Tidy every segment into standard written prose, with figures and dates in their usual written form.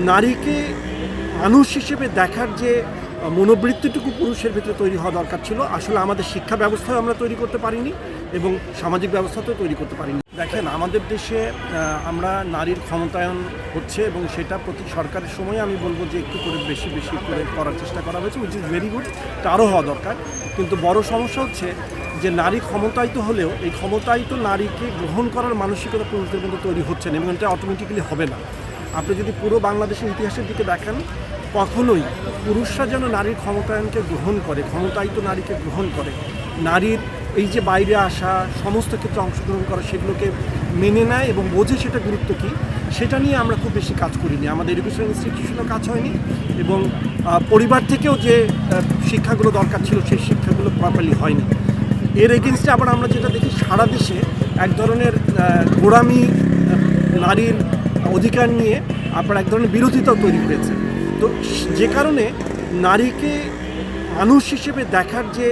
নারীকে মানুষ হিসেবে দেখার যে মনোবৃত্তিটুকু পুরুষের ভিতরে তৈরি হওয়া দরকার ছিল, আসলে আমাদের শিক্ষা ব্যবস্থাও আমরা তৈরি করতে পারিনি এবং সামাজিক ব্যবস্থাতেও তৈরি করতে পারিনি। দেখেন, আমাদের দেশে আমরা নারীর ক্ষমতায়ন হচ্ছে এবং সেটা প্রতি সরকারের সময় আমি বলবো যে একটু করে বেশি করে করার চেষ্টা করা হয়েছে, উইচ ইজ ভেরি গুড। এটা আরও হওয়া দরকার। কিন্তু বড় সমস্যা হচ্ছে যে নারী ক্ষমতায়িত হলেও এই ক্ষমতায়িত নারীকে গ্রহণ করার মানসিকতা পুরুষদের মধ্যে তৈরি হচ্ছে না এবং এটা অটোমেটিক্যালি হবে না। আপনি যদি পুরো বাংলাদেশের ইতিহাসের দিকে দেখেন, কখনোই পুরুষরা যেন নারীর ক্ষমতায়নকে গ্রহণ করে, ক্ষমতায়িত নারীকে গ্রহণ করে, নারীর এই যে বাইরে আসা, সমস্ত ক্ষেত্রে অংশগ্রহণ করা, সেগুলোকে মেনে নেয় এবং বোঝে সেটা গুরুত্ব কী, সেটা নিয়ে আমরা খুব বেশি কাজ করিনি। আমাদের এডুকেশন ইনস্টিটিউশনেও কাজ হয়নি এবং পরিবার থেকেও যে শিক্ষাগুলো দরকার ছিল সেই শিক্ষাগুলো প্রপারলি হয়নি। এর এগেনস্টে আবার আমরা যেটা দেখি, সারা দেশে এক ধরনের গোড়ামি নারীর অধিকার নিয়ে আপনার এক ধরনের বিরোধিতাও তৈরি হয়েছে। তো যে কারণে নারীকে মানুষ হিসেবে দেখার যে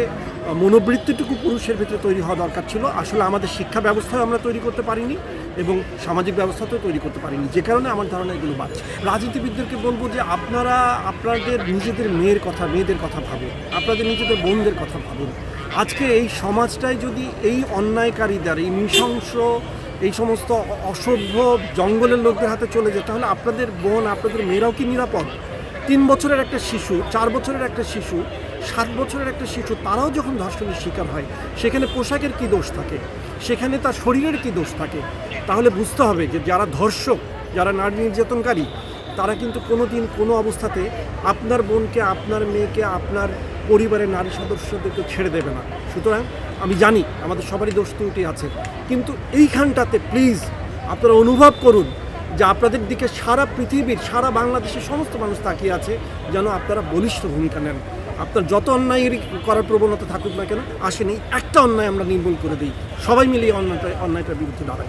মনোবৃত্তিটুকু পুরুষের ভিতরে তৈরি হওয়া দরকার ছিল, আসলে আমাদের শিক্ষা ব্যবস্থাও আমরা তৈরি করতে পারিনি এবং সামাজিক ব্যবস্থাতেও তৈরি করতে পারিনি, যে কারণে আমার ধারণা এগুলো বাড়ছে। রাজনীতিবিদদেরকে বলবো যে আপনারা আপনাদের নিজেদের মেয়েদের কথা ভাবুন, আপনাদের নিজেদের বোনদের কথা ভাবুন। আজকে এই সমাজটায় যদি এই অন্যায়কারীদের, এই নৃশংস, এই সমস্ত অসভ্য জঙ্গলের লোকদের হাতে চলে যায়, তাহলে আপনাদের বোন, আপনাদের মেয়েরাও কি নিরাপদ? 3 বছরের একটা শিশু, 4 বছরের একটা শিশু, 7 বছরের একটা শিশু, তারাও যখন ধর্ষণের শিকার হয়, সেখানে পোশাকের কী দোষ থাকে, সেখানে তার শরীরের কী দোষ থাকে? তাহলে বুঝতে হবে যে যারা ধর্ষক, যারা নারী নির্যাতনকারী, তারা কিন্তু কোনো দিন কোনো অবস্থাতে আপনার বোনকে, আপনার মেয়েকে, আপনার পরিবারের নারী সদস্যদেরকে ছেড়ে দেবে না। সুতরাং আমি জানি আমাদের সবারই দোষ ত্রুটি আছে, কিন্তু এইখানটাতে প্লিজ আপনারা অনুভব করুন যে আপনাদের দিকে সারা পৃথিবীর, সারা বাংলাদেশের সমস্ত মানুষ তাকিয়ে আছে, যেন আপনারা বলিষ্ঠ ভূমিকা নেন। আপনার যত অন্যায় করার প্রবণতা থাকুক না কেন, আসেনি একটা অন্যায় আমরা নির্মূল করে দিই, সবাই মিলে অন্যায়টার বিরুদ্ধে দাঁড়াই।